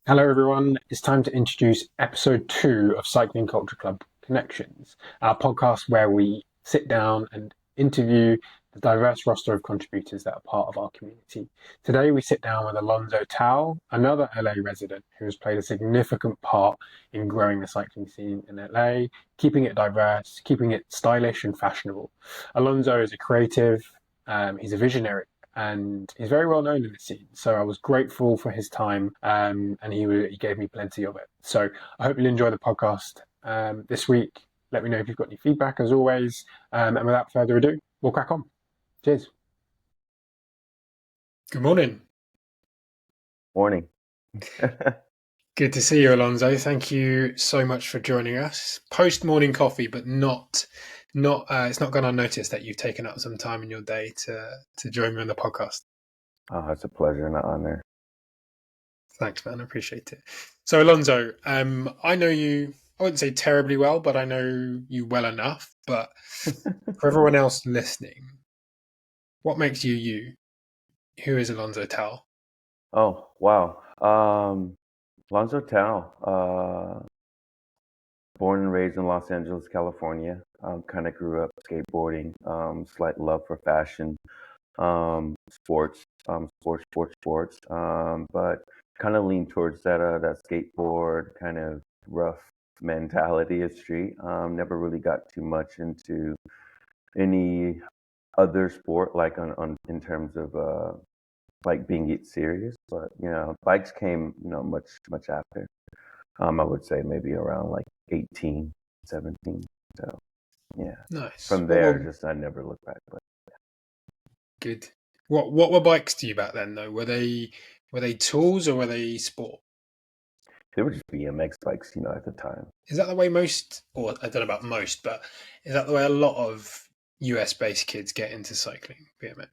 Hello, everyone. It's time to introduce episode 2 of Cycling Culture Club Connections, our podcast where we sit down and interview the diverse roster of contributors that are part of our community. Today, we sit down with Alonso Tal, another LA resident who has played a significant part in growing the cycling scene in LA, keeping it diverse, keeping it stylish and fashionable. Alonso is a creative, he's a visionary, and he's very well known in the scene. So I was grateful for his time, and he gave me plenty of it. So I hope you'll enjoy the podcast this week. Let me know if you've got any feedback, as always. And without further ado, we'll crack on. Cheers. Good morning. Morning. Good to see you, Alonso. Thank you so much for joining us. Post morning coffee, but not it's not gone unnoticed that you've taken up some time in your day to join me on the podcast. Oh, it's a pleasure and an honor. Thanks, man. I appreciate it. So, Alonso, I know you, I wouldn't say terribly well, but I know you well enough. But for everyone else listening, what makes you you? Who is Alonso Tal? Oh, wow. Alonso Tal, born and raised in Los Angeles, California. Kind of grew up skateboarding, slight love for fashion, sports, but kind of leaned towards that skateboard kind of rough mentality of street. Never really got too much into any other sport, like on in terms of like being it serious, but bikes came much after. I would say maybe around like 18, 17. So yeah, Nice. from there, just I never looked back. But good. What were bikes to you back then, though? Were they tools or were they sport? they were just BMX bikes, at the time. Is that the way most, or I don't know about most, but is that the way a lot of US-based kids get into cycling, BMX?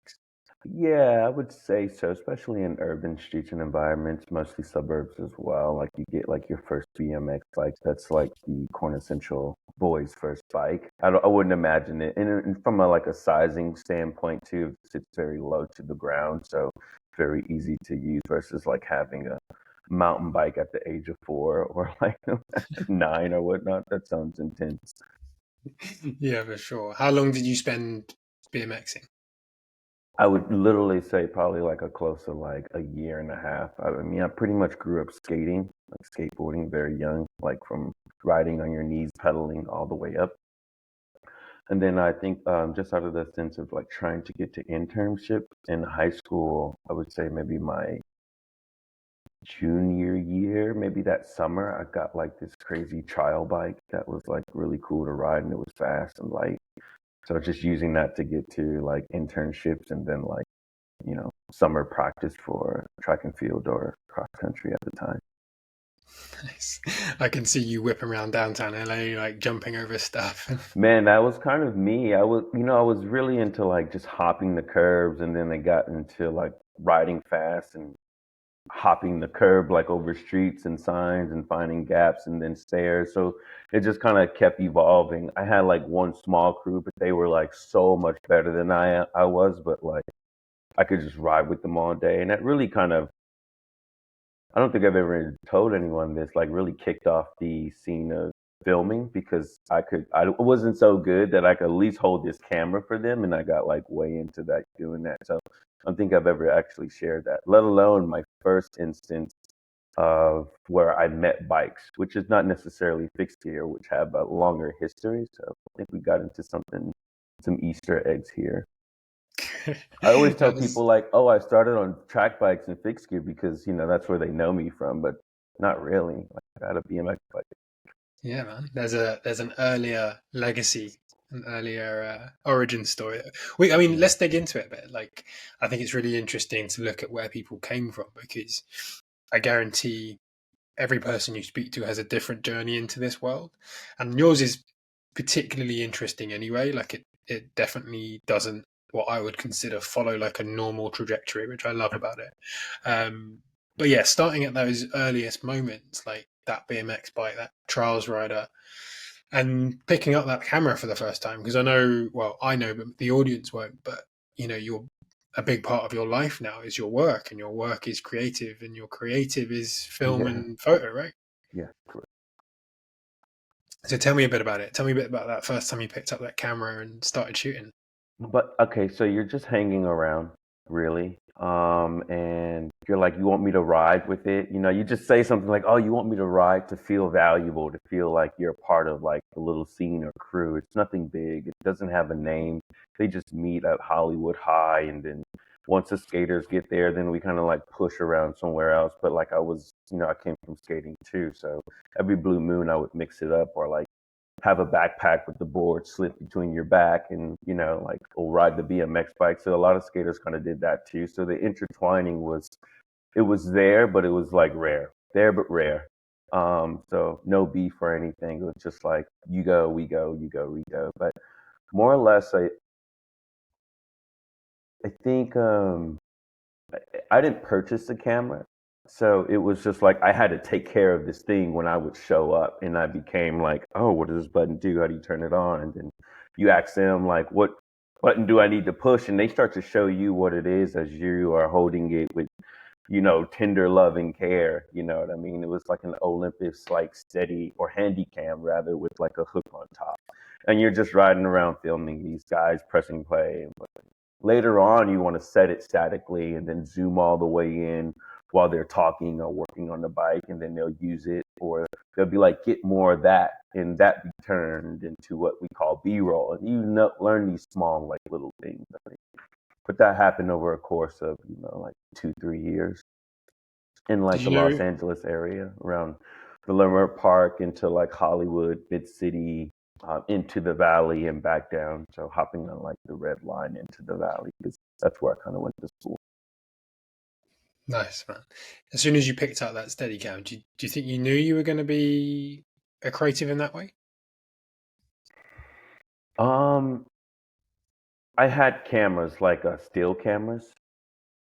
Yeah, I would say so, especially in urban streets and environments, mostly suburbs as well. Like you get like your first BMX bike, that's like the quintessential boy's first bike. I wouldn't imagine it. And from like a sizing standpoint too, it sits very low to the ground, so very easy to use versus like having a mountain bike at the age of 4 or like 9 or whatnot. That sounds intense. Yeah, for sure. How long did you spend BMXing? I would literally say probably like a close to like a year and a half. I mean, I pretty much grew up skating, like skateboarding very young, like from riding on your knees, pedaling all the way up. And then I think just out of the sense of like trying to get to internship in high school, I would say maybe my junior year, maybe that summer, I got like this crazy trial bike that was like really cool to ride and it was fast and light. So just using that to get to like internships and then like, summer practice for track and field or cross country at the time. Nice. I can see you whipping around downtown LA, like jumping over stuff. Man, that was kind of me. I was really into like just hopping the curbs and then I got into like riding fast and hopping the curb like over streets and signs and finding gaps and then stairs. So it just kind of kept evolving. I had like one small crew, but they were like so much better than I was, but like I could just ride with them all day. And that really kind of, I don't think I've ever told anyone this, like really kicked off the scene of filming because I wasn't so good that I could at least hold this camera for them. And I got like way into that doing that. So I don't think I've ever actually shared that, let alone my first instance of where I met bikes, which is not necessarily fixed gear, which have a longer history. So I think we got into some Easter eggs here. I always tell people like, oh, I started on track bikes and fixed gear because, that's where they know me from, but not really. Like, I had a BMX bike. Yeah, man. There's an earlier legacy, an earlier origin story. I mean, let's dig into it a bit. Like, I think it's really interesting to look at where people came from because I guarantee every person you speak to has a different journey into this world, and yours is particularly interesting anyway. Like, it definitely doesn't what I would consider follow like a normal trajectory, which I love about it. But yeah, starting at those earliest moments, like that BMX bike, that trials rider, and picking up that camera for the first time, because I know, but the audience won't. But you're a big part of your life now is your work, and your work is creative, and your creative is film Yeah, and photo, right? yeah, correct. So tell me a bit about it. Tell me a bit about that first time you picked up that camera and started shooting. But okay, so you're just hanging around, really, and you're like, you want me to ride with it? You know, you just say something like, "Oh, you want me to ride to feel valuable, to feel like you're a part of like the little scene or crew." It's nothing big. It doesn't have a name. They just meet at Hollywood High, and then once the skaters get there, then we kind of like push around somewhere else. But like I was, I came from skating too, so every blue moon I would mix it up or like have a backpack with the board slip between your back and like or ride the BMX bike. So a lot of skaters kind of did that too. So the intertwining was there, but it was like rare. There but rare. So no beef or anything. It was just like you go, we go, you go, we go. But more or less I think I didn't purchase the camera. So it was just like I had to take care of this thing when I would show up, and I became like, oh, what does this button do? How do you turn it on? And then you ask them like, what button do I need to push? And they start to show you what it is as you are holding it with, tender loving care. You know what I mean? It was like an Olympus like steady or handy cam rather with like a hook on top. And you're just riding around filming these guys pressing play. Later on, you want to set it statically and then zoom all the way in while they're talking or working on the bike, and then they'll use it, or they'll be like, get more of that, and that be turned into what we call B-roll. And learn these small, like little things. But that happened over a course of, like 2, 3 years in Did like the you Los know? Angeles area around the Leimert Park into like Hollywood, Mid City, into the valley and back down. So hopping on like the red line into the valley because that's where I kind of went to school. Nice, man. As soon as you picked up that Steadicam, do you think you knew you were going to be a creative in that way? Um, I had cameras like still cameras,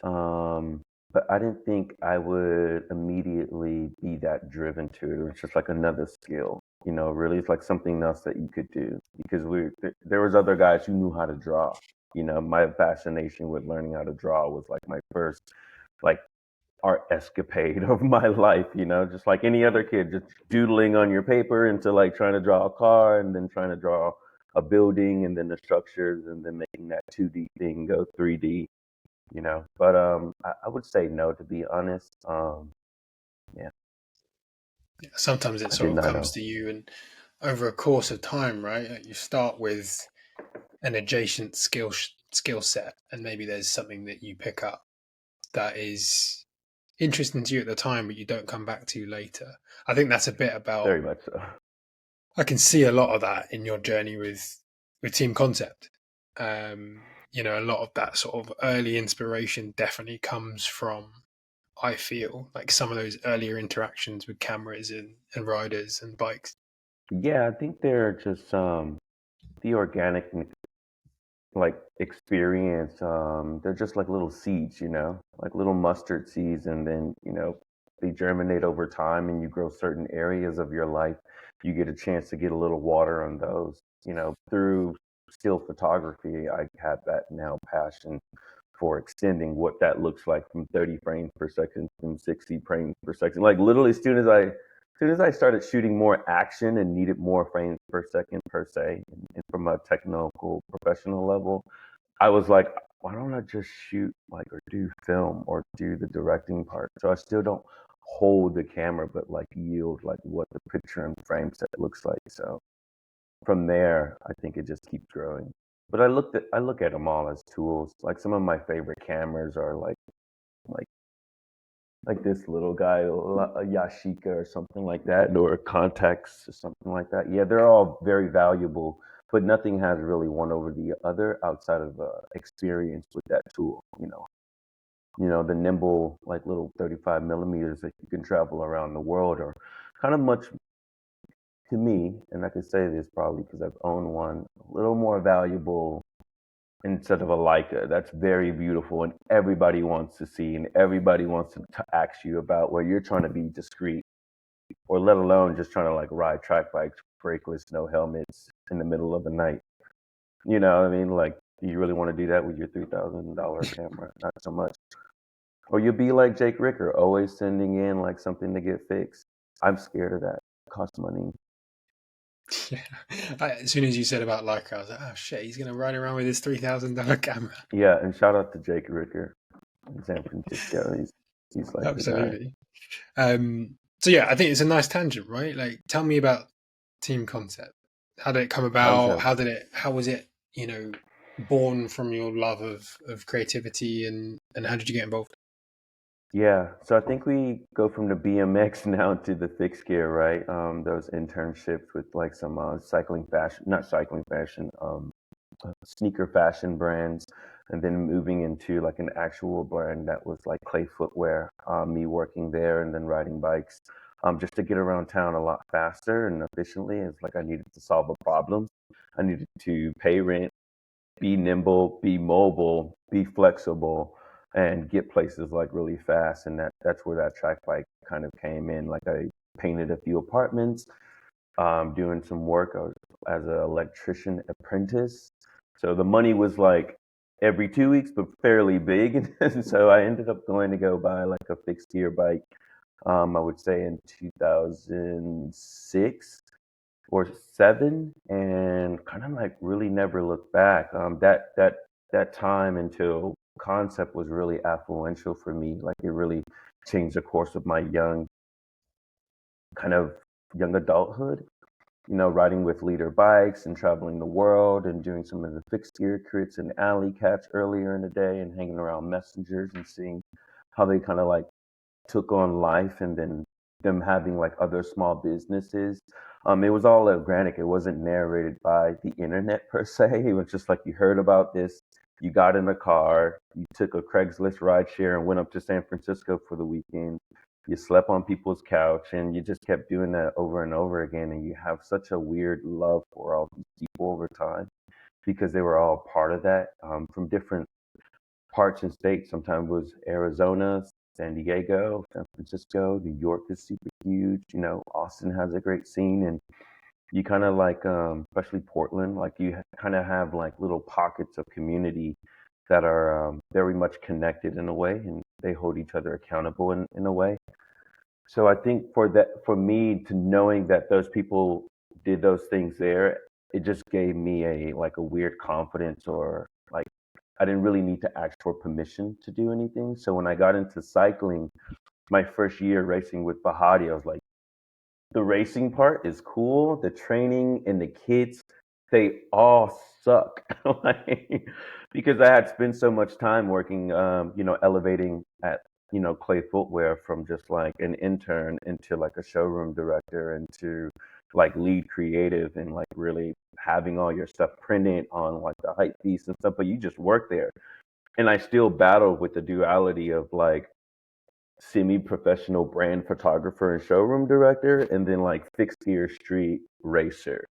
um, but I didn't think I would immediately be that driven to it. It was just like another skill, really. It's like something else that you could do because there was other guys who knew how to draw. My fascination with learning how to draw was like my first like art escapade of my life, just like any other kid, just doodling on your paper into like trying to draw a car and then trying to draw a building and then the structures and then making that 2D thing go 3D, But I would say no, to be honest. Yeah, Sometimes it I sort did of not comes know. to you, and over a course of time, right? Like you start with an adjacent skill set, and maybe there's something that you pick up that is interesting to you at the time, but you don't come back to later. I think that's a bit about. Very much so. I can see a lot of that in your journey with Team Concept. A lot of that sort of early inspiration definitely comes from. I feel like some of those earlier interactions with cameras and riders and bikes. Yeah, I think they're just the organic like experience. They're just like little seeds, like little mustard seeds, and then they germinate over time, and you grow certain areas of your life. You get a chance to get a little water on those, through still photography. I have that now passion for extending what that looks like from 30 frames per second from 60 frames per second. Like literally, as soon as I started shooting more action and needed more frames per second per se, and from a technical professional level, I was like, why don't I just shoot like or do film or do the directing part? So I still don't hold the camera, but like yield like what the picture and frame set looks like. So from there, I think it just keeps growing. But I look at them all as tools. Like some of my favorite cameras are like like this little guy, a Yashica or something like that, or a Context or something like that. Yeah, they're all very valuable, but nothing has really one over the other outside of experience with that tool. The nimble, like little 35 millimeters that you can travel around the world are kind of much to me, and I can say this probably because I've owned one, a little more valuable instead of a Leica. That's very beautiful, and everybody wants to see, and everybody wants to ask you about where you're trying to be discreet, or let alone just trying to like ride track bikes, brakeless, no helmets, in the middle of the night. You know what I mean? Like Do you really want to do that with your $3,000 camera? Not so much. Or you'll be like Jake Ricker, always sending in like something to get fixed. I'm scared of that. It costs money. Yeah. As soon as you said about Leica, I was like, oh shit, he's gonna ride around with his $3,000 camera. Yeah, and shout out to Jake Ricker in San Francisco. He's like the guy. Absolutely. So yeah, I think it's a nice tangent, right? Like, tell me about Team Concept. How did it come about? Concept. How was it, born from your love of creativity, and how did you get involved? Yeah, so I think we go from the BMX now to the fixed gear, right? Those internships with like some cycling fashion, not cycling fashion, sneaker fashion brands, and then moving into like an actual brand that was like Clay Footwear. Me working there and then riding bikes, just to get around town a lot faster and efficiently. It's like I needed to solve a problem. I needed to pay rent, be nimble, be mobile, be flexible, and get places like really fast. And that's where that track bike kind of came in. Like I painted a few apartments, doing some work. I was as an electrician apprentice. So the money was like every 2 weeks, but fairly big. And so I ended up going to go buy like a fixed gear bike. I would say in 2006 or seven, and kind of like really never looked back. That time until concept was really affluential for me. Like it really changed the course of my kind of young adulthood. You know, riding with leader bikes and traveling the world and doing some of the fixed gear crits and alley cats earlier in the day and hanging around messengers and seeing how they kind of like took on life and then them having like other small businesses. It was all organic. It wasn't narrated by the internet per se. It was just like you heard about this, you got in a car, you took a Craigslist ride share and went up to San Francisco for the weekend. You slept on people's couch and you just kept doing that over and over again. And you have such a weird love for all these people over time because they were all part of that, from different parts and states. Sometimes it was Arizona, San Diego, San Francisco, New York is super huge. You know, Austin has a great scene, and you kind of like, especially Portland, like you kind of have like little pockets of community that are very much connected in a way, and they hold each other accountable in a way. So I think for me to knowing that those people did those things there, it just gave me a like a weird confidence or like I didn't really need to ask for permission to do anything. So when I got into cycling, my first year racing with Bahati, I was like, the racing part is cool. The training and the kids, they all suck. Like, because I had spent so much time working, elevating at, Clay Footwear from just like an intern into like a showroom director into like lead creative and like really having all your stuff printed on like the hype beast and stuff, but you just work there. And I still battle with the duality of like semi-professional brand photographer and showroom director and then like fixed gear street racer.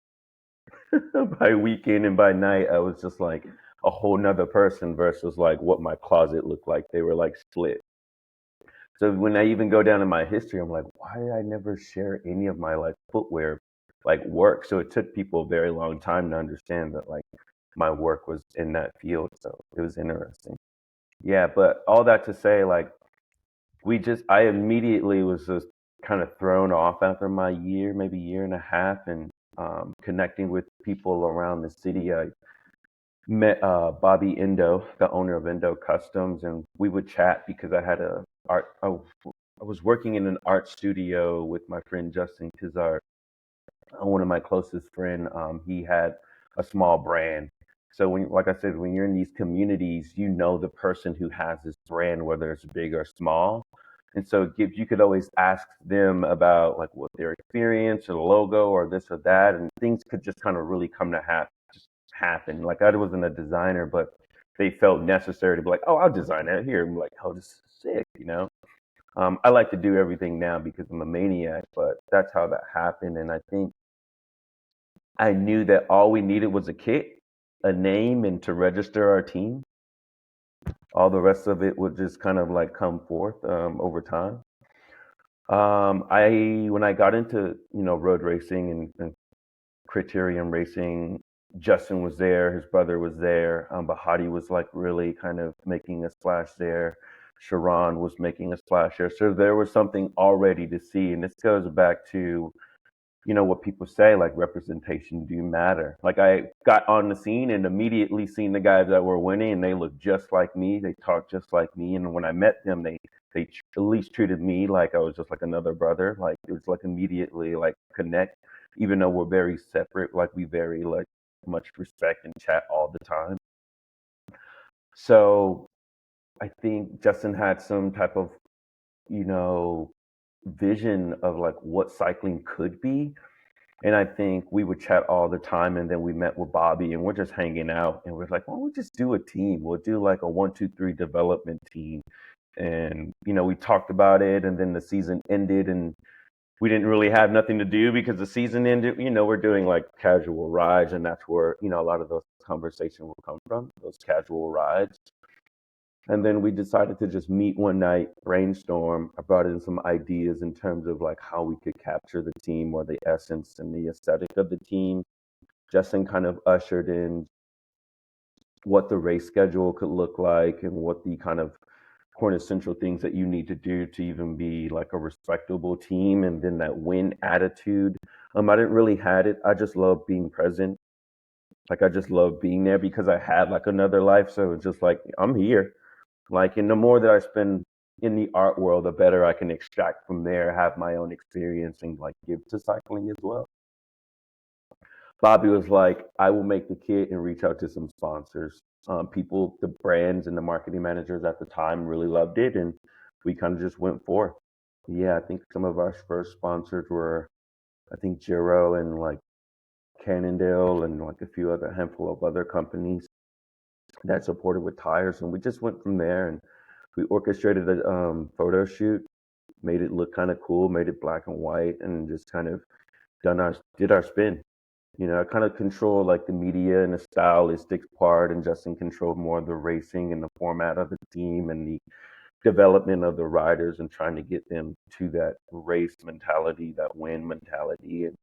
By weekend and by night I was just like a whole nother person versus like what my closet looked like. They were like split. So when I even go down in my history, I'm like, why did I never share any of my like footwear like work? So it took people a very long time to understand that like my work was in that field. So it was interesting. Yeah, but all that to say, like I immediately was just kind of thrown off after my year, maybe year and a half, and connecting with people around the city. I met Bobby Indo, the owner of Indo Customs, and we would chat because I had a art. I was working in an art studio with my friend Justin Kizart, one of my closest friend. He had a small brand. So when, like I said, when you're in these communities, you know the person who has this brand, whether it's big or small. And so you could always ask them about like what their experience or the logo or this or that, and things could just kind of really come to happen. Like I wasn't a designer, but they felt necessary to be like, oh, I'll design that here. I'm like, oh, this is sick. I like to do everything now because I'm a maniac, but that's how that happened. And I think I knew that all we needed was a kit, a name, and to register our team. All the rest of it would just kind of like come forth over time. I when I got into road racing and criterium racing, Justin was there, his brother was there, Bahati was like really kind of making a splash there. Sharon was making a splash there. So there was something already to see. And this goes back to, what people say, like representation do matter. Like I got on the scene and immediately seen the guys that were winning and they looked just like me. They talked just like me. And when I met them, they at least treated me like I was just like another brother. Like it was like immediately like connect, even though we're very separate, like we very like much respect and chat all the time. So I think Justin had some type of, you know, vision of like what cycling could be. And I think we would chat all the time. And then we met with Bobby and we're just hanging out. And we're like, well, we'll just do a team. We'll do like a 1, 2, 3 development team. And, we talked about it. And then the season ended and we didn't really have nothing to do because the season ended. We're doing like casual rides. And that's where, a lot of those conversations will come from, those casual rides. And then we decided to just meet one night, brainstorm. I brought in some ideas in terms of like how we could capture the team or the essence and the aesthetic of the team. Justin kind of ushered in what the race schedule could look like and what the kind of quintessential things that you need to do to even be like a respectable team. And then that win attitude. I didn't really had it. I just love being present. Like I just love being there because I had like another life. So it's just like, I'm here. Like, and the more that I spend in the art world, the better I can extract from there, have my own experience, and like give to cycling as well. Bobby was like, I will make the kit and reach out to some sponsors. People, the brands and the marketing managers at the time really loved it, and we kind of just went for it. Yeah, I think some of our first sponsors were, I think, Giro and like Cannondale and like a few other handful of other companies that supported with tires, and we just went from there. And we orchestrated a photo shoot, made it look kind of cool, made it black and white, and just kind of did our spin. I kind of control like the media and the stylistic part, and Justin controlled more of the racing and the format of the team and the development of the riders and trying to get them to that race mentality, that win mentality, and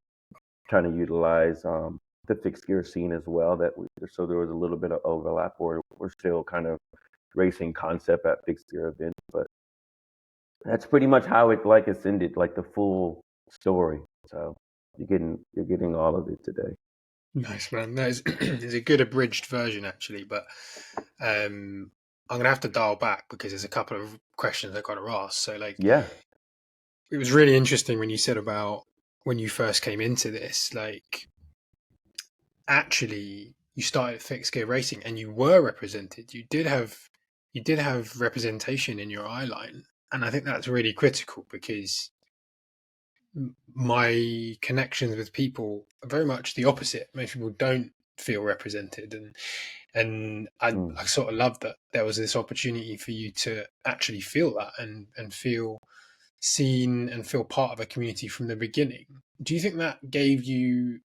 trying to utilize the fixed gear scene as well. So there was a little bit of overlap, or we're still kind of racing concept at fixed gear events, but that's pretty much how it like ascended, like the full story. So you're getting all of it today. Nice, man. That is a good abridged version, actually. But I'm gonna have to dial back because there's a couple of questions I got to ask. So, like, Yeah, it was really interesting when you said about when you first came into this. Like, actually, you started fixed gear racing and you were represented. You did have representation in your eye line, and I think that's really critical because my connections with people are very much the opposite. Most people don't feel represented, and I mm. sort of love that there was this opportunity for you to actually feel that and feel seen and feel part of a community from the beginning. Do you think that gave you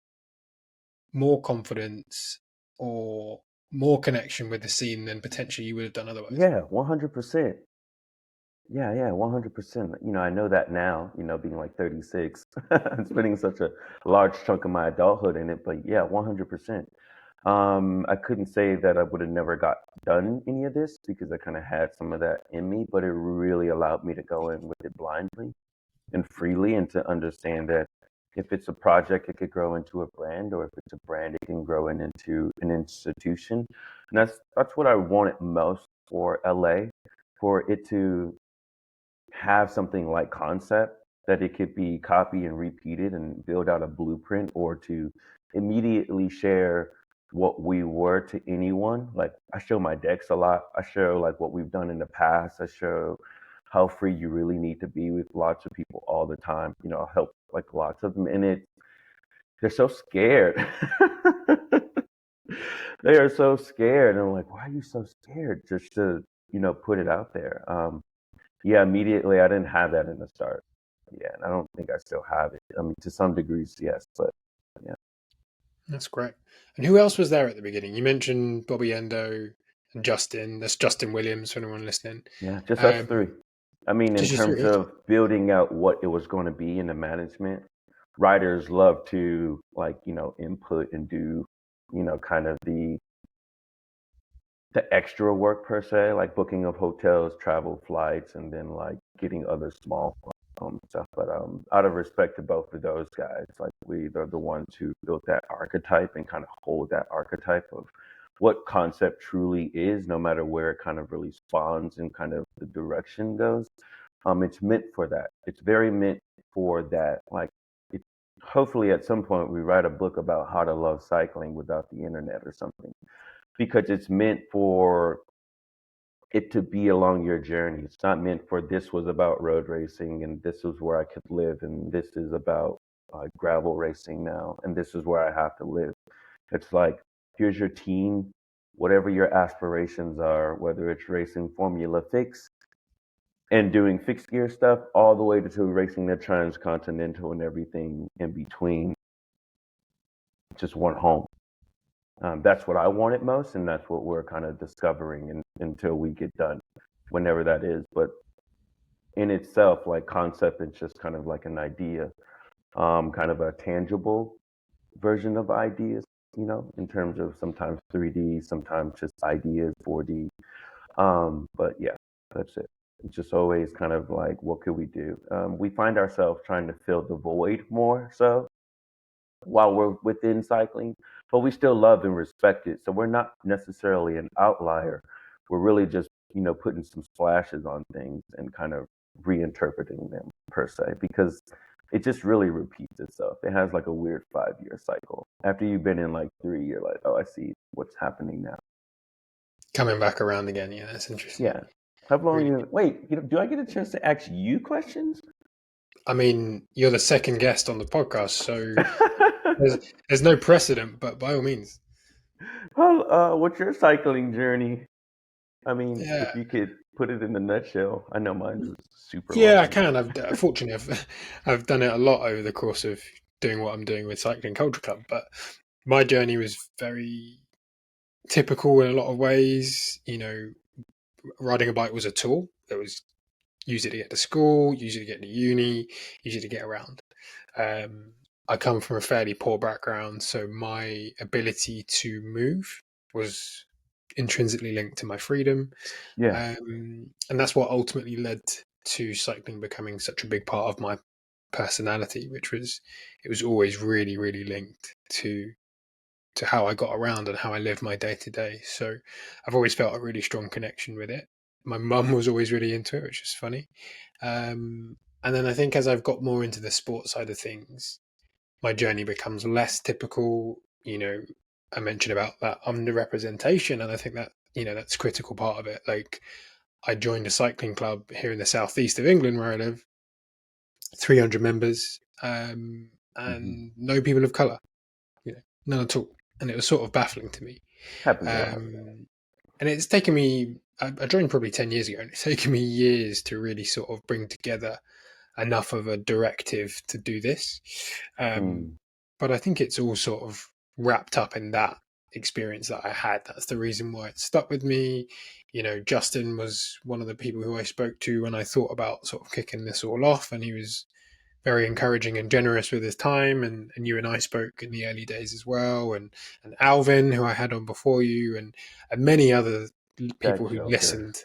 more confidence or more connection with the scene than potentially you would have done otherwise? Yeah, 100%. Yeah, 100%. I know that now, being like 36, and spending such a large chunk of my adulthood in it, but yeah, 100%. I couldn't say that I would have never got done any of this because I kind of had some of that in me, but it really allowed me to go in with it blindly and freely, and to understand that if it's a project, it could grow into a brand, or if it's a brand, it can grow into an institution. And that's what I wanted most for LA, for it to have something like concept that it could be copied and repeated and build out a blueprint, or to immediately share what we were to anyone. Like I show my decks a lot. I show like what we've done in the past. I show how free you really need to be with lots of people all the time. I help like lots of them, and they're so scared. They are so scared. And I'm like, why are you so scared? Just to, put it out there. Yeah, immediately I didn't have that in the start. Yeah, and I don't think I still have it. I mean, to some degrees, yes, but yeah, That's great. And who else was there at the beginning? You mentioned Bobby Endo and Justin. That's Justin Williams for anyone listening. yeah, just us three. Um, I mean, in just you terms three. Okay. of building out what it was going to be in the management, writers love to like, input and do kind of the extra work per se, like booking of hotels, travel flights, and then like getting other small stuff. But out of respect to both of those guys, like they're the ones who built that archetype and kind of hold that archetype of what concept truly is, no matter where it kind of really spawns and kind of the direction goes. It's meant for that. It's very meant for that. Like, it, hopefully at some point we write a book about how to love cycling without the internet or something, because it's meant for it to be along your journey. It's not meant for this was about road racing and this is where I could live and this is about gravel racing now and this is where I have to live. It's like, here's your team, whatever your aspirations are, whether it's racing Formula Fix and doing fixed gear stuff, all the way to racing the Transcontinental and everything in between. Just one home. That's what I wanted most, and that's what we're kind of discovering until we get done, whenever that is. But in itself, like concept, it's just kind of like an idea, kind of a tangible version of ideas, in terms of sometimes 3D, sometimes just ideas, 4D. But yeah, that's it. It's just always kind of like, what could we do? We find ourselves trying to fill the void more so while we're within cycling, but we still love and respect it. So we're not necessarily an outlier. We're really just, putting some splashes on things and kind of reinterpreting them per se, because it just really repeats itself. It has like a weird 5-year cycle. After you've been in like 3, you're like, oh, I see what's happening now. Coming back around again. Yeah, that's interesting. Yeah. How long Really. wait, do I get a chance to ask you questions? I mean, you're the second guest on the podcast, so there's no precedent, but by all means. Well, what's your cycling journey? I mean, Yeah. if you could put it in a nutshell. I know mine's super Yeah, I long. can. Fortunately, I've done it a lot over the course of doing what I'm doing with Cycling Culture Club. But my journey was very typical in a lot of ways. Riding a bike was a tool. It was use it to get to school, use it to get to uni, use it to get around. I come from a fairly poor background, so my ability to move was intrinsically linked to my freedom. Yeah. And that's what ultimately led to cycling becoming such a big part of my personality, which was it was always really, really linked to how I got around and how I lived my day to day. So I've always felt a really strong connection with it. My mum was always really into it, which is funny. And then I think as I've got more into the sports side of things, my journey becomes less typical. I mentioned about that underrepresentation, and I think that that's a critical part of it. Like, I joined a cycling club here in the southeast of England where I live, 300 members, Hmm. and no people of colour, none at all. And it was sort of baffling to me. Happens a lot. And it's taken me, I joined probably 10 years ago, and it's taken me years to really sort of bring together enough of a directive to do this. Mm. But I think it's all sort of wrapped up in that experience that I had. That's the reason why it stuck with me. Justin was one of the people who I spoke to when I thought about sort of kicking this all off, and he was very encouraging and generous with his time. And you and I spoke in the early days as well, and Alvin, who I had on before you, and many other That people who joker. listened.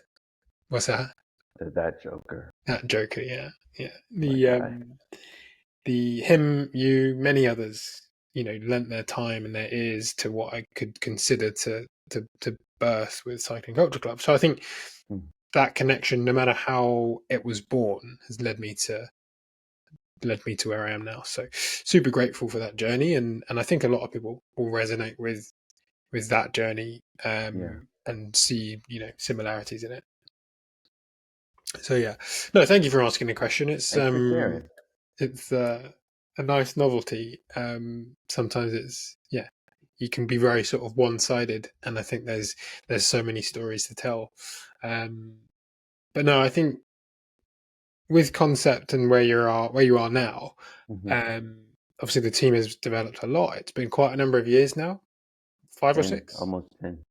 What's that? That joker. That Joker, yeah, yeah. My The guy. um, the him, you, many others, lent their time and their ears to what I could consider to birth with Cycling Culture Club. So I think Mm. that connection, no matter how it was born, has led me to where I am now. So super grateful for that journey, and I think a lot of people will resonate with that journey, Yeah. and see similarities in it. So yeah, no, thank you for asking the question. It's Thanks for sharing. it's a nice novelty. Sometimes you can be very sort of one-sided, and I think there's so many stories to tell. Um, but no, I think with concept and where you are now, Hmm. um, obviously the team has developed a lot. It's been quite a number of years now, 5 or 10, 6, almost 10.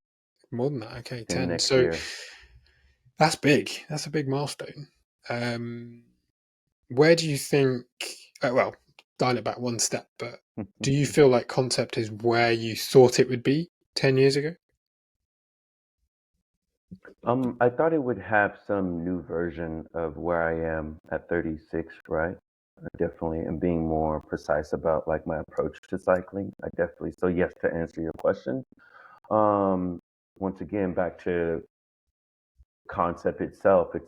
more than that. Okay, 10 10. next So year. that's big. That's a big milestone. Where do you think? Well, dial it back one step, but do you feel like concept is where you thought it would be 10 years ago? I thought it would have some new version of where I am at 36, right? I definitely am being more precise about like my approach to cycling. I definitely, so yes, to answer your question, um, once again, back to concept itself, it's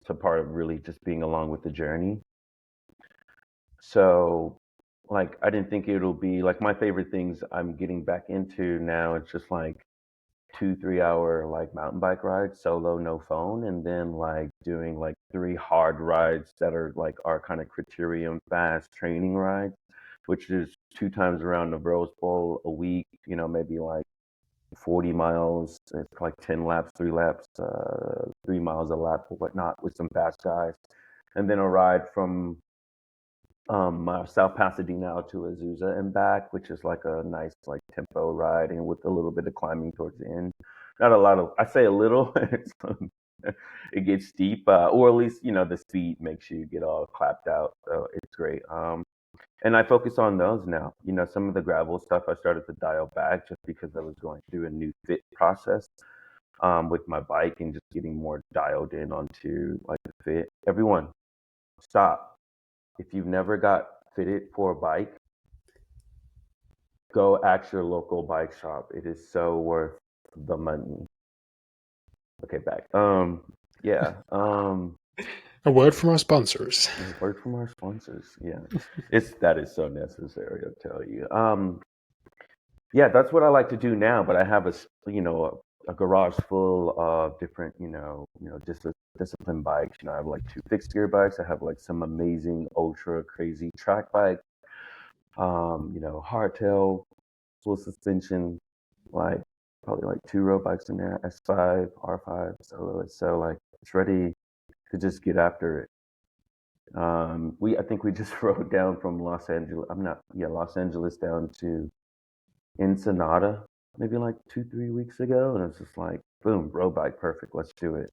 a part of really just being along with the journey. So, like, I didn't think it'll be like my favorite things I'm getting back into now. It's just like 2 3 hour like mountain bike rides solo, no phone, and then like doing like 3 hard rides that are like our kind of criterium fast training rides, which is 2 times around the Rose Bowl a week, maybe like 40 miles. It's like 10 laps, 3 laps, 3 miles a lap or whatnot with some fast guys. And then a ride from South Pasadena out to Azusa and back, which is like a nice like tempo ride and with a little bit of climbing towards the end. Not a lot of, I say a little, it gets steep, or at least the speed makes you get all clapped out. So it's great. And I focus on those now. Some of the gravel stuff I started to dial back just because I was going through a new fit process with my bike and just getting more dialed in onto like the fit. Everyone, stop. If you've never got fitted for a bike, go ask your local bike shop. It is so worth the money. Okay, back. Yeah. A word from our sponsors. Word from our sponsors. Yeah, that is so necessary. I'll tell you. Yeah, that's what I like to do now. But I have a garage full of different discipline bikes. I have like 2 fixed gear bikes. I have like some amazing ultra crazy track bikes. Hardtail, full suspension, like probably like 2 road bikes in there, S5, R5. So like it's ready to just get after it. I think we just rode down from Los Angeles. Los Angeles down to Ensenada maybe like 2 3 weeks ago, and it's just like boom, road bike, perfect. Let's do it.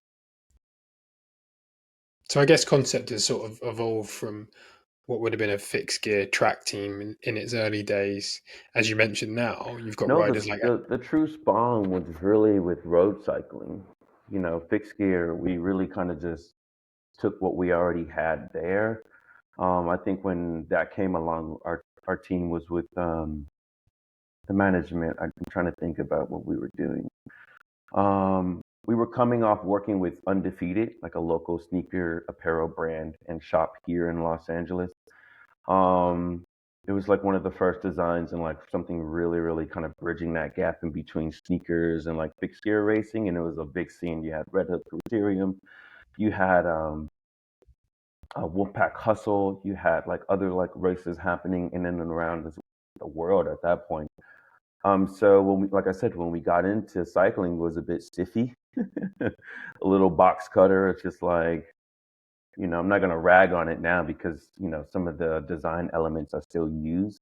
So I guess concept has sort of evolved from what would have been a fixed gear track team in its early days. As you mentioned now, you've got No, riders like the true spawn was really with road cycling. Fixed gear, we really kind of just took what we already had there. I think when that came along, our team was with the management. I'm trying to think about what we were doing. We were coming off working with Undefeated, like a local sneaker apparel brand and shop here in Los Angeles. Um, it was like one of the first designs and like something really, really kind of bridging that gap in between sneakers and like fixed gear racing. And it was a big scene. You had Red Hook Criterium, you had Wolfpack Hustle, you had like other like races happening in and around the world at that point. So like I said, when we got into cycling, it was a bit stiffy, a little box cutter. It's just like, I'm not gonna rag on it now because some of the design elements I still use.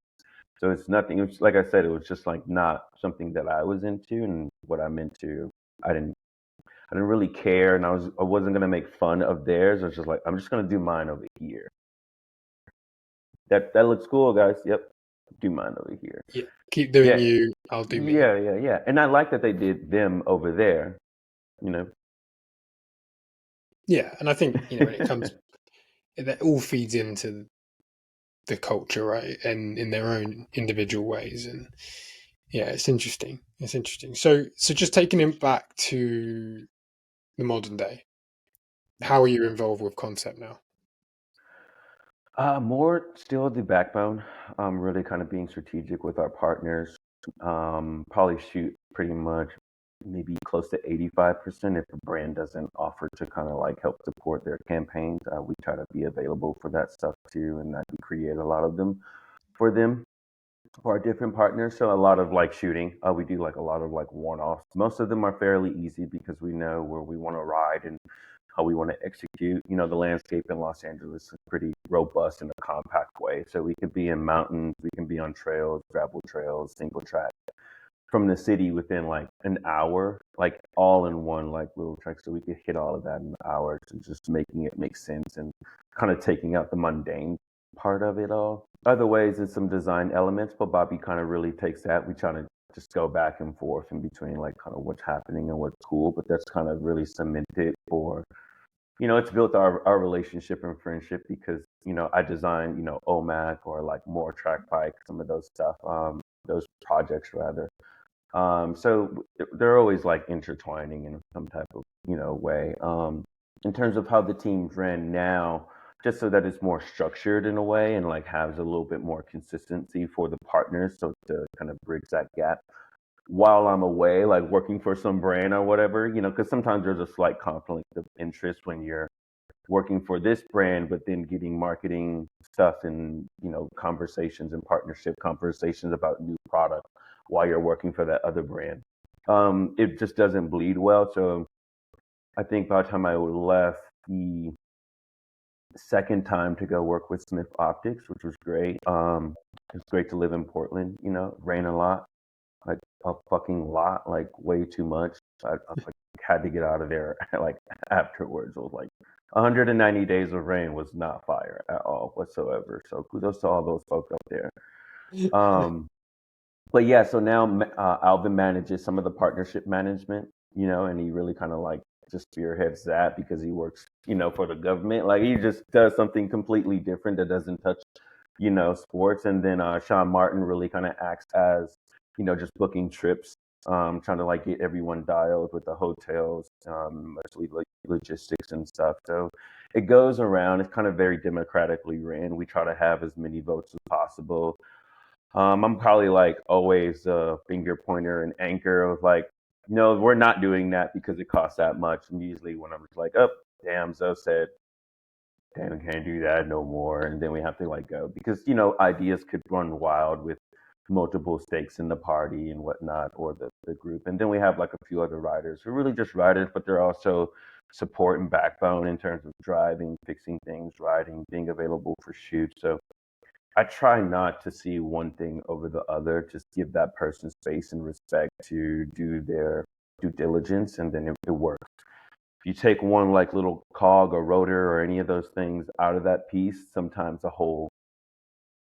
So it's nothing. It was, like I said, it was just like not something that I was into, and what I'm into, I didn't, I didn't really care, and I wasn't gonna make fun of theirs. I was just like, I'm just gonna do mine over here. That looks cool, guys. Yep, do mine over here. yeah, keep doing Yeah, you, I'll do me. yeah. And I like that they did them over there. You know. Yeah, and I think when it comes, that all feeds into the culture, right, and in their own individual ways, and yeah, it's interesting. It's interesting. So just taking it back to the modern day, how are you involved with concept now? More still the backbone. Really kind of being strategic with our partners. Probably shoot pretty much maybe close to 85% if the brand doesn't offer to kind of like help support their campaigns. We try to be available for that stuff too, and I can create a lot of them for them for our different partners. So a lot of like shooting. We do like a lot of like one-offs. Most of them are fairly easy because we know where we want to ride and how we want to execute. The landscape in Los Angeles is pretty robust in a compact way. So we could be in mountains, we can be on trails, gravel trails, single track from the city within like an hour, like all in one like little track. So we could hit all of that in an hour, to just making it make sense and kind of taking out the mundane part of it all. Other ways is some design elements, but Bobby kind of really takes that. We try to just go back and forth in between like kind of what's happening and what's cool, but that's kind of really cemented for, it's built our relationship and friendship because, I design, OMAC or like more track bike, some of those stuff, those projects rather. So they're always like intertwining in some type of, way. In terms of how the teams ran now, just so that it's more structured in a way and like has a little bit more consistency for the partners. So to kind of bridge that gap while I'm away, like working for some brand or whatever, because sometimes there's a slight conflict of interest when you're working for this brand, but then getting marketing stuff and, conversations and partnership conversations about new product while you're working for that other brand. It just doesn't bleed well. So I think by the time I left the second time to go work with Smith Optics, which was great. It's great to live in Portland, rain a lot, like a fucking lot, like way too much. I like, had to get out of there like afterwards. It was like 190 days of rain was not fire at all whatsoever. So kudos to all those folks up there. Um, but yeah, so now Alvin manages some of the partnership management, and he really kind of like just spearheads that because he works, for the government. Like he just does something completely different that doesn't touch, sports. And then Sean Martin really kind of acts as, just booking trips, trying to like get everyone dialed with the hotels, mostly like logistics and stuff. So it goes around. It's kind of very democratically ran. We try to have as many votes as possible. I'm probably like always a finger pointer and anchor of like, no, we're not doing that because it costs that much. And usually when I'm just like, oh, damn, Zoe said, damn, can't do that no more. And then we have to like go because, ideas could run wild with multiple stakes in the party and whatnot, or the group. And then we have like a few other riders who are really just riders, but they're also support and backbone in terms of driving, fixing things, riding, being available for shoots. So I try not to see one thing over the other. Just give that person space and respect to do their due diligence, and then it works. If you take one like little cog or rotor or any of those things out of that piece, sometimes the whole,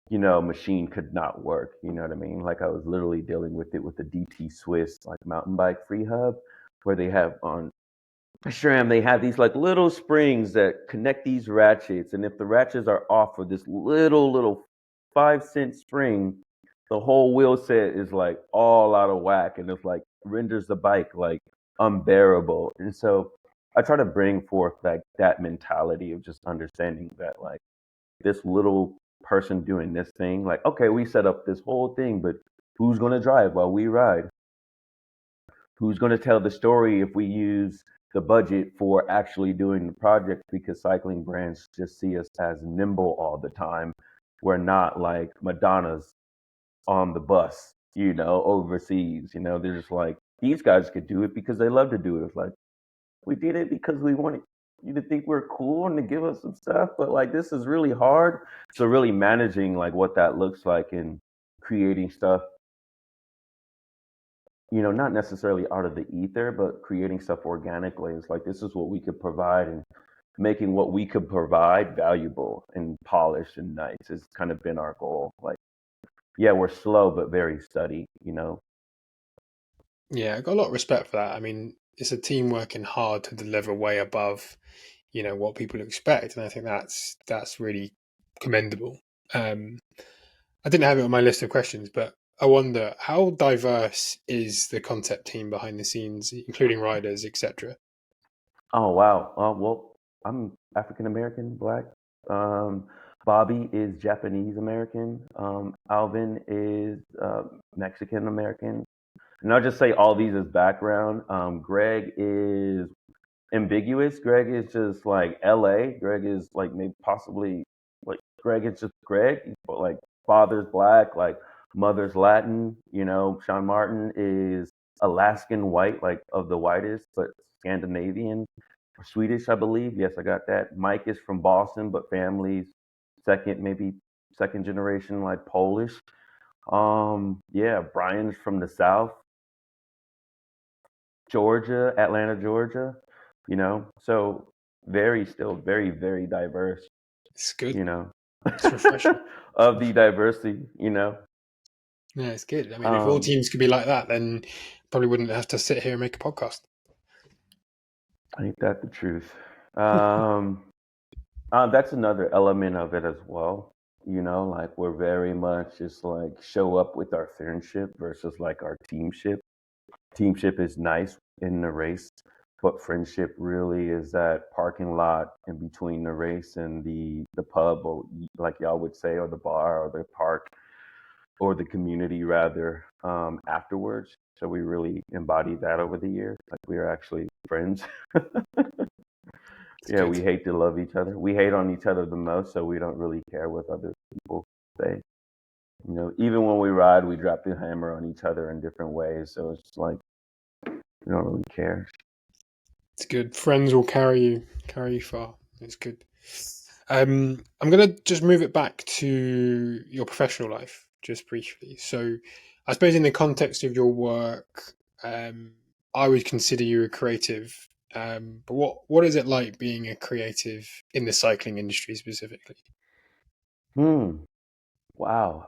machine could not work. You know what I mean? Like I was literally dealing with it with the DT Swiss like mountain bike free hub, where they have on SRAM, they have these like little springs that connect these ratchets, and if the ratchets are off of this little 5 cent spring, the whole wheel set is like all out of whack, and it's like renders the bike like unbearable. And so I try to bring forth like that mentality of just understanding that like this little person doing this thing, like okay, we set up this whole thing, but who's gonna drive while we ride? Who's going to tell the story if we use the budget for actually doing the project? Because cycling brands just see us as nimble all the time. We're not like Madonna's on the bus, overseas. They're just like, these guys could do it because they love to do it. It's like, we did it because we wanted you to think we're cool and to give us some stuff, but like this is really hard. So really managing like what that looks like and creating stuff, not necessarily out of the ether, but creating stuff organically. It's like this is what we could provide, and making what we could provide valuable and polished and nice has kind of been our goal. Like, yeah, we're slow but very steady. Yeah, I got a lot of respect for that. I mean, it's a team working hard to deliver way above, what people expect, and I think that's really commendable. I didn't have it on my list of questions, but I wonder how diverse is the concept team behind the scenes, including riders, etc. Oh wow. Well, I'm African American, black. Um, Bobby is Japanese American. Alvin is Mexican American. And I'll just say all these as background. Greg is ambiguous. Greg is just like LA. Greg is like maybe possibly like Greg is just Greg, but like father's black, like mother's Latin. Sean Martin is Alaskan white, like of the whitest, but Scandinavian or Swedish, I believe. Yes, I got that. Mike is from Boston, but family's maybe second generation, like Polish. Yeah, Brian's from the South, Georgia, Atlanta, Georgia. So still very, very diverse. It's good. You know. It's refreshing. of the diversity, you know. Yeah, it's good. I mean, if all Um, teams could be like that, then probably wouldn't have to sit here and make a podcast. ain't that the truth? Um, that's another element of it as well. You know, like we're very much just like show up with our friendship versus like our teamship. Teamship is nice in the race, but friendship really is that parking lot in between the race and the pub, or like y'all would say, or the bar, or the park, or the community rather, afterwards. So we really embodied that over the years. Like we are actually friends. It's Yeah, we good. hate to love each other. We hate on each other the most, so we don't really care what other people say. You know, even when we ride, we drop the hammer on each other in different ways. So it's like we don't really care. It's good. Friends will carry you far. It's good. I'm gonna just move it back to your professional life, just briefly. So, I suppose in the context of your work, I would consider you a creative. But what is it like being a creative in the cycling industry specifically? Hmm. Wow.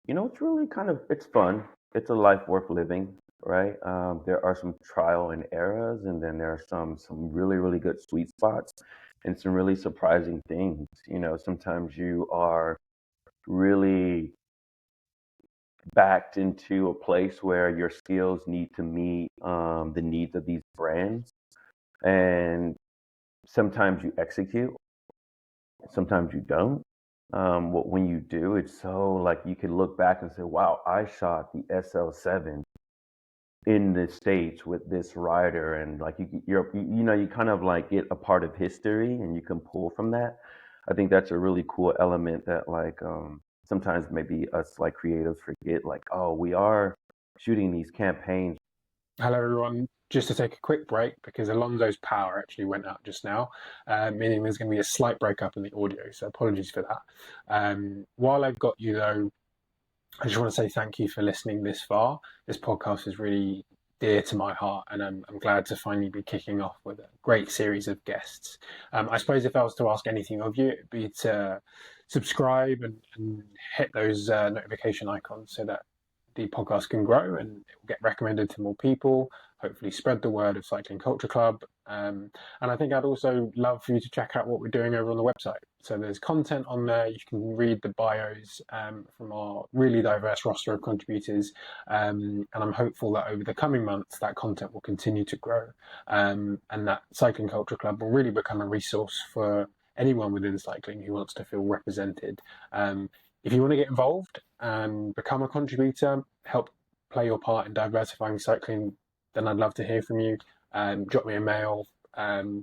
You know, it's really kind of it's fun. It's a life worth living, right? There are some trial and errors, and then there are some really really good sweet spots, and some really surprising things. You know, sometimes you are really backed into a place where your skills need to meet the needs of these brands, and sometimes you execute, sometimes you don't. When you do, it's so like you can look back and say, "Wow, I shot the SL7 in the States with this rider," and like you know you kind of like get a part of history, and you can pull from that. I think that's a really cool element that like sometimes maybe us like creatives forget. Like, oh, we are shooting these campaigns. Hello, everyone. Just to take a quick break because Alonso's power actually went out just now, meaning there's going to be a slight breakup in the audio. So apologies for that. While I've got you though, I just want to say thank you for listening this far. This podcast is really dear to my heart, and I'm glad to finally be kicking off with a great series of guests. I suppose if I was to ask anything of you, it'd be to subscribe and hit those notification icons so that the podcast can grow and it will get recommended to more people, hopefully spread the word of Cycling Culture Club. And I think I'd also love for you to check out what we're doing over on the website. So there's content on there. You can read the bios from our really diverse roster of contributors. And I'm hopeful that over the coming months, that content will continue to grow and that Cycling Culture Club will really become a resource for anyone within cycling who wants to feel represented. If you want to get involved and become a contributor, help play your part in diversifying cycling, then I'd love to hear from you. Drop me a mail,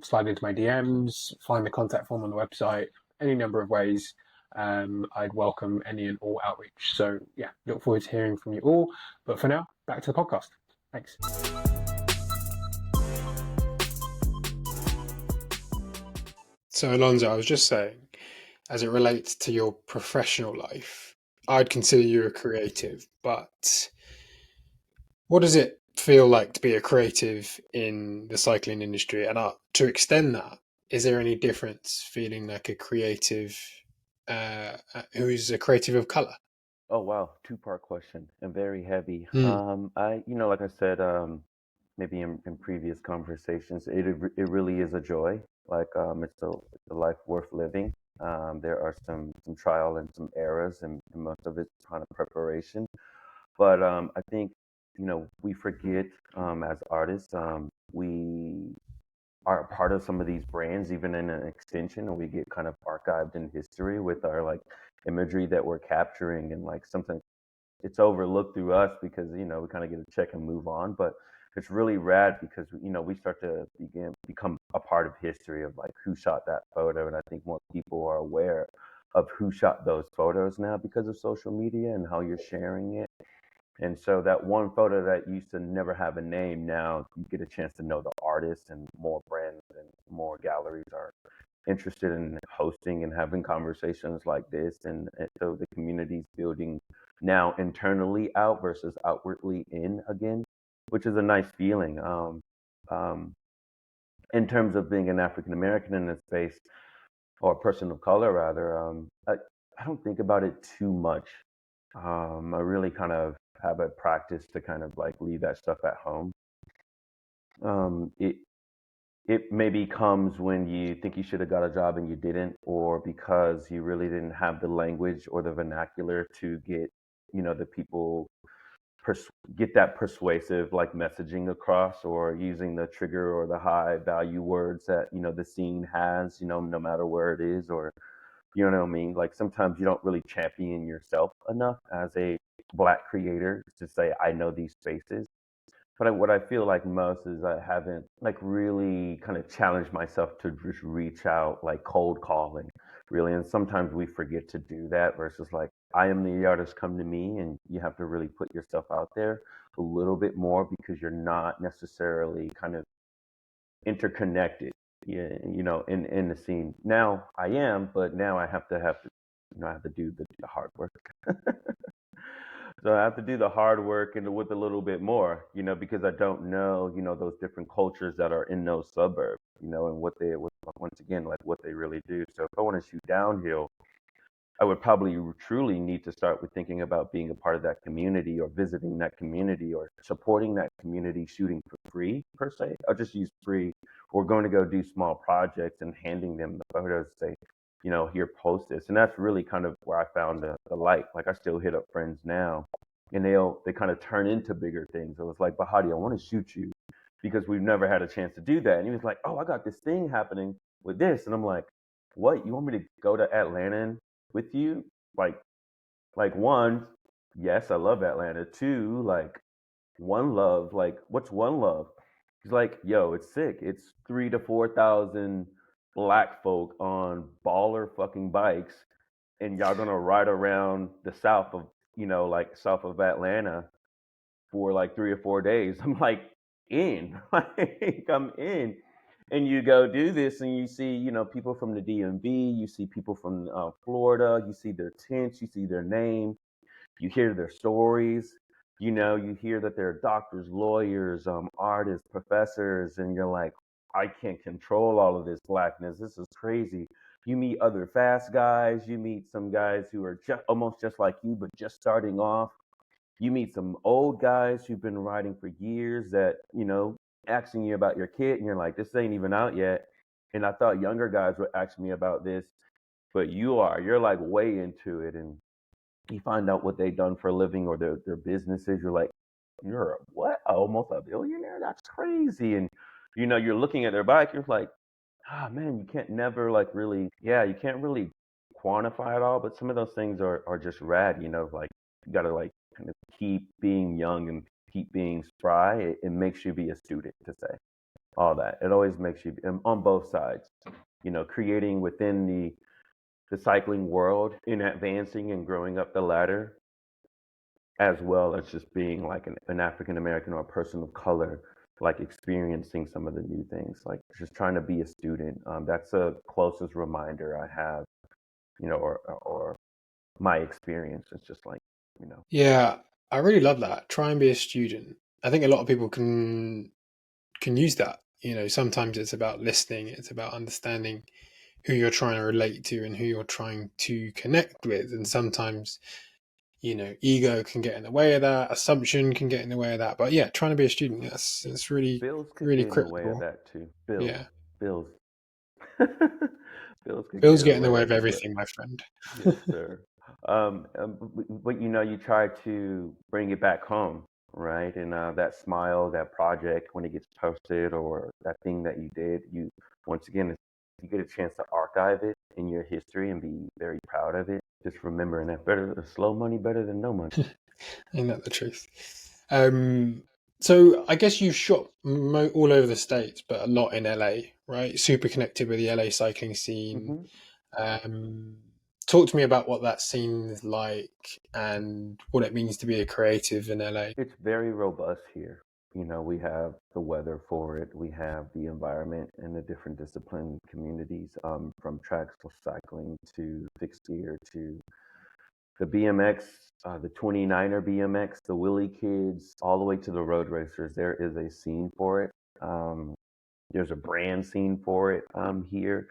slide into my DMs, find the contact form on the website, any number of ways. I'd welcome any and all outreach. So, yeah, look forward to hearing from you all. But for now, back to the podcast. Thanks. So, Alonso, I was just saying, as it relates to your professional life, I'd consider you a creative, but what does it feel like to be a creative in the cycling industry? And to extend that, is there any difference feeling like a creative who's a creative of color? Oh wow, two-part question and very heavy. Hmm. You know, like I said, maybe in previous conversations, it really is a joy. Like, it's a life worth living. There are some trial and some errors, and most of it's kind of preparation. But I think you know we forget as artists, we are a part of some of these brands, even in an extension, and we get kind of archived in history with our like imagery that we're capturing, and like sometimes it's overlooked through us because you know we kind of get a check and move on, but it's really rad because you know we start to become a part of history of like who shot that photo, and I think more people are aware of who shot those photos now because of social media and how you're sharing it. And so that one photo that used to never have a name, now you get a chance to know the artist, and more brands and more galleries are interested in hosting and having conversations like this. And so the community's building now internally out versus outwardly in again, which is a nice feeling. Um, in terms of being an African American in this space, or a person of color rather, I don't think about it too much. I really kind of have a practice to kind of like leave that stuff at home. It maybe comes when you think you should have got a job and you didn't, or because you really didn't have the language or the vernacular to get, the people get that persuasive like messaging across, or using the trigger or the high value words that the scene has, no matter where it is, or you know what I mean. Like sometimes you don't really champion yourself enough as a black creator to say I know these spaces. But what I feel like most is I haven't like really kind of challenged myself to just reach out like cold calling, really. And sometimes we forget to do that versus like I am the artist, come to me, and you have to really put yourself out there a little bit more because you're not necessarily kind of interconnected, yeah, in the scene. Now I am, but now I have to do the hard work. So I have to do the hard work and with a little bit more, because I don't know, those different cultures that are in those suburbs, and once again, like what they really do. So if I want to shoot downhill, I would probably truly need to start with thinking about being a part of that community, or visiting that community, or supporting that community, shooting for free per se. I'll just use free. We're going to go do small projects and handing them the photos, say, here, post this. And that's really kind of where I found the light. Like I still hit up friends now, and they kind of turn into bigger things. I was like, Bahadi, I want to shoot you because we've never had a chance to do that. And he was like, oh, I got this thing happening with this. And I'm like, what? You want me to go to Atlanta with you? Like one, yes, I love Atlanta. Two, like one love, like what's one love? He's like, yo, it's sick. It's 3 to 4 thousand black folk on baller fucking bikes, and y'all gonna ride around the south of, like south of Atlanta for like 3 or 4 days. I'm like, in, like I'm in. And you go do this, and you see, people from the DMV, you see people from Florida, you see their tents, you see their name, you hear their stories, you hear that they're doctors, lawyers, artists, professors, and you're like, I can't control all of this blackness. This is crazy. You meet other fast guys, you meet some guys who are almost just like you, but just starting off. You meet some old guys who've been riding for years that, asking you about your kid, and you're like, this ain't even out yet. And I thought younger guys would ask me about this, but you're like way into it. And you find out what they've done for a living, or their businesses. You're like, you're what? Almost a billionaire? That's crazy. And, you're looking at their bike, you're like, ah, man, you can't never like really, yeah, you can't really quantify it all, but some of those things are just rad, like you got to like kind of keep being young and keep being spry. It makes you be a student, to say all that. It always makes you, on both sides, creating within the cycling world, in advancing and growing up the ladder, as well as just being like an African American or a person of color, like experiencing some of the new things, like just trying to be a student. That's the closest reminder I have, or my experience. It's just like, you know, Yeah, I really love that. Try and be a student. I think a lot of people can use that. Sometimes it's about listening, it's about understanding who you're trying to relate to and who you're trying to connect with. And sometimes, ego can get in the way of that, assumption can get in the way of that. But yeah, trying to be a student, that's really, bills could really get in the way of critical. that too. Bills, Yeah. bills, bills could get Bills in the get in the way way of of it, but everything, my friend. yes, sir. But you try to bring it back home, right? And that smile, that project, when it gets posted, or that thing that you did, once again, you get a chance to archive it in your history and be very proud of it. Just remembering that slow money better than no money. Ain't that the truth? Um, so I guess you've shot all over the states, but a lot in LA, right? Super connected with the LA cycling scene. Hmm. Um, Talk to me about what that scene is like and what it means to be a creative in LA. It's very robust here. We have the weather for it. We have the environment and the different discipline communities, from tracks to cycling to fixed gear to the BMX, the 29er BMX, the Willie kids, all the way to the road racers. There is a scene for it. There's a brand scene for it, here.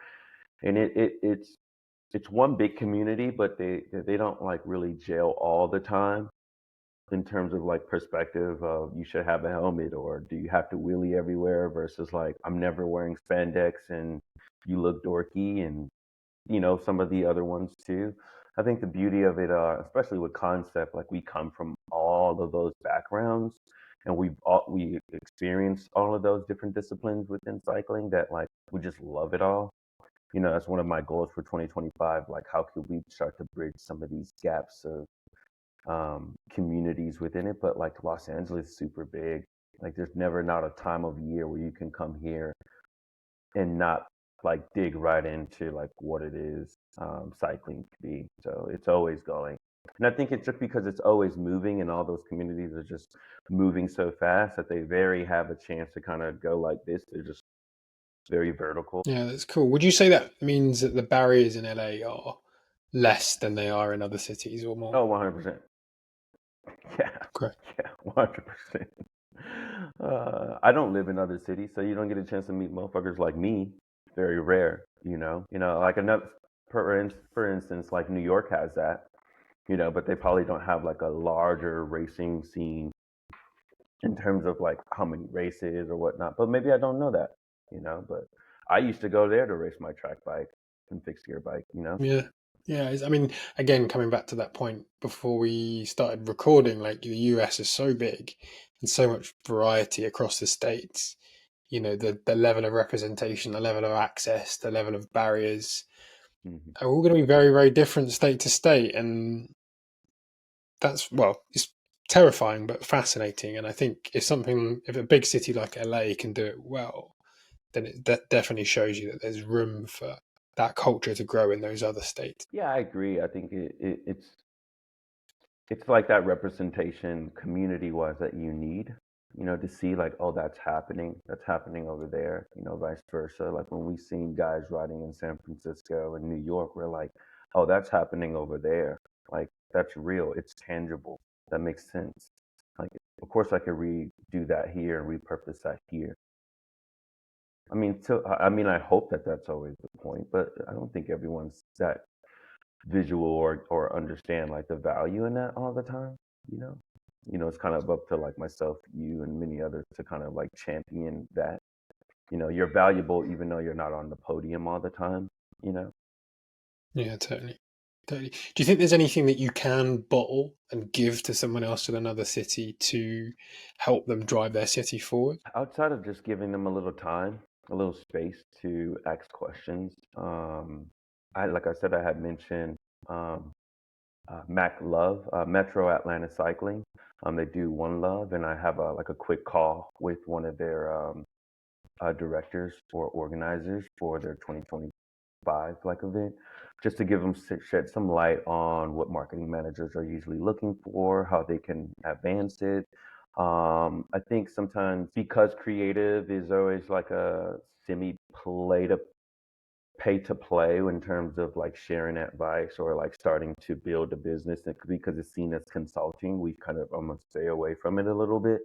and it's one big community, but they don't like really gel all the time in terms of like perspective of you should have a helmet or do you have to wheelie everywhere versus like I'm never wearing spandex and you look dorky and some of the other ones too. I think the beauty of it, especially with concept, like we come from all of those backgrounds and we experienced all of those different disciplines within cycling that like we just love it all. That's one of my goals for 2025. Like, how could we start to bridge some of these gaps of communities within it? But like Los Angeles is super big. Like, there's never not a time of year where you can come here and not like dig right into like what it is cycling to be. So it's always going. And I think it's just because it's always moving and all those communities are just moving so fast that they very have a chance to kind of go like this. They're just very vertical. Yeah, that's cool. Would you say that means that the barriers in LA are less than they are in other cities or more? Oh, 100%. Yeah, Okay. yeah, 100%. I don't live in other cities, so you don't get a chance to meet motherfuckers like me. Very rare, like another, for instance, like New York has that, but they probably don't have like a larger racing scene in terms of like how many races or whatnot. But maybe I don't know that, but I used to go there to race my track bike and fixed gear bike. Yeah. Yeah. I mean, again, coming back to that point before we started recording, like the US is so big and so much variety across the states. The level of representation, the level of access, the level of barriers Hmm. are all going to be very, very different state to state. And that's, well, it's terrifying but fascinating. And I think if a big city like LA can do it well, then that definitely shows you that there's room for that culture to grow in those other states. Yeah, I agree. I think it's like that representation community wise that you need, to see like, oh, that's happening over there, vice versa. Like when we seen guys riding in San Francisco and New York, we're like, oh, that's happening over there. Like that's real, it's tangible, that makes sense. Like, of course I could redo that here and repurpose that here. I hope that that's always the point, but I don't think everyone's that visual or understand like the value in that all the time, you know. It's kind of up to like myself, you, and many others to kind of like champion that. You're valuable even though you're not on the podium all the time, you know. Yeah, totally. Totally. Do you think there's anything that you can bottle and give to someone else in another city to help them drive their city forward? Outside of just giving them a little time, a little space to ask questions, I like I said, I had mentioned um Mac Love, Metro Atlanta Cycling. They do One Love, and I have like a quick call with one of their directors or organizers for their 2025 like event, just to give them shed some light on what marketing managers are usually looking for, how they can advance it. I think sometimes because creative is always like a semi play to pay to play in terms of like sharing advice or like starting to build a business, and because it's seen as consulting, we kind of almost stay away from it a little bit,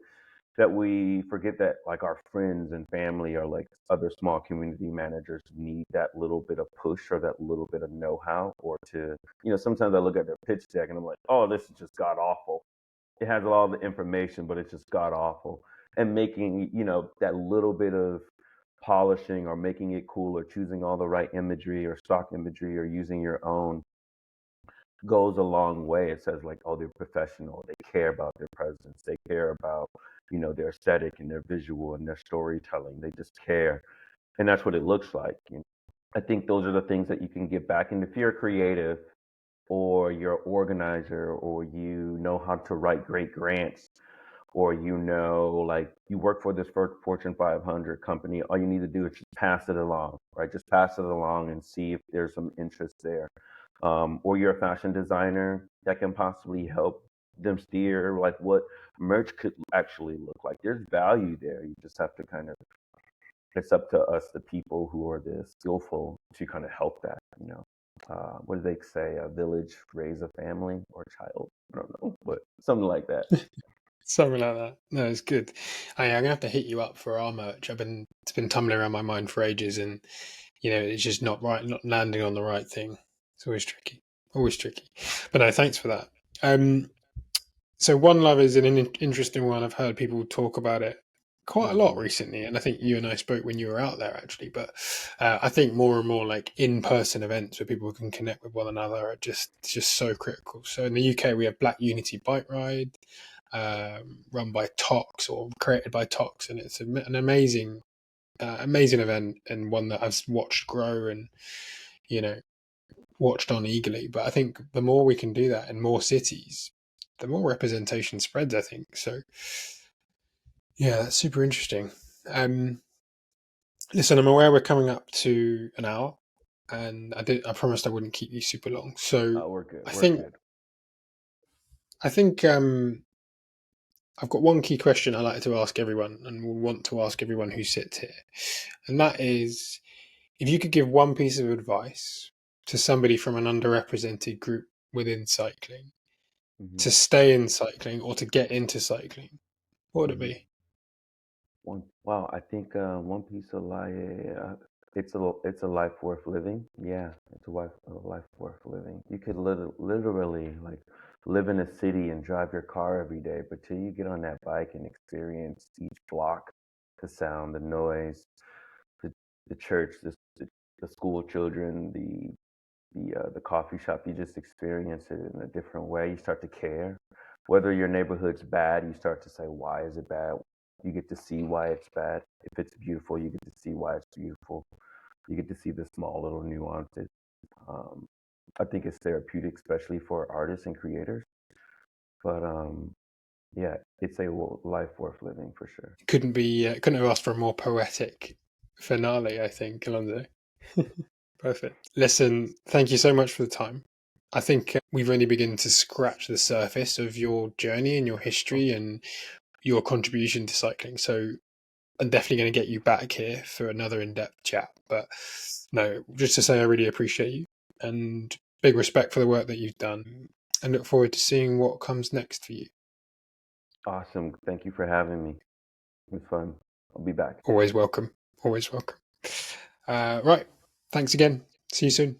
that we forget that like our friends and family or like other small community managers need that little bit of push or that little bit of know-how, or to, sometimes I look at their pitch deck and I'm like, oh, this is just god awful. It has all the information, but it's just god awful. And making, that little bit of polishing or making it cool or choosing all the right imagery or stock imagery or using your own goes a long way. It says like, oh, they're professional. They care about their presence. They care about, their aesthetic and their visual and their storytelling. They just care. And that's what it looks like. I think those are the things that you can get back. And if you're creative or you're an organizer or you know how to write great grants, or like you work for this Fortune 500 company, all you need to do is just pass it along, right? Just pass it along and see if there's some interest there. Or you're a fashion designer that can possibly help them steer like what merch could actually look like. There's value there. You just have to kind of, it's up to us, the people who are the skillful, to kind of help that. What do they say? A village raise a family or a child. I don't know, but something like that. Something like that. No, it's good. I'm gonna have to hit you up for our merch. It's been tumbling around my mind for ages, and it's just not right, not landing on the right thing. It's always tricky, always tricky. But no, thanks for that. So One Love is an interesting one. I've heard people talk about it quite a lot Hmm. recently, and I think you and I spoke when you were out there actually. But I think more and more like in-person events where people can connect with one another are just so critical. So in the UK, we have Black Unity Bike Ride, run by Tox or created by Tox, and it's an amazing, amazing event and one that I've watched grow and you know watched on eagerly. But I think the more we can do that in more cities, the more representation spreads, I think. So yeah, that's super interesting. Um, Listen, I'm aware we're coming up to an hour, and I promised I wouldn't keep you super long. So We're good. I We're think good. I think I've got one key question I like to ask everyone, and will want to ask everyone who sits here, and that is, if you could give one piece of advice to somebody from an underrepresented group within cycling Hmm. to stay in cycling or to get into cycling, what would it Hmm. be? Wow, I think one piece of life, it's a life worth living. Yeah, it's a life worth living. You could literally like live in a city and drive your car every day, but till you get on that bike and experience each block, the sound, the noise, the the church, the school children, the coffee shop, you just experience it in a different way. You start to care. Whether your neighborhood's bad, you start to say, why is it bad? You get to see why it's bad. If it's beautiful, you get to see why it's beautiful. You get to see the small little nuances. Um, I think it's therapeutic, especially for artists and creators. But yeah, it's a life worth living for sure. Couldn't have asked for a more poetic finale, I think, Alonso. Perfect. Listen, thank you so much for the time. I think we've only begun to scratch the surface of your journey and your Oh, history and your contribution to cycling. So I'm definitely going to get you back here for another in-depth chat. But no, just to say I really appreciate you and big respect for the work that you've done and look forward to seeing what comes next for you. awesome. Thank you for having me. It was fun. I'll be back. Always welcome. Always welcome. Right. Thanks again. See you soon.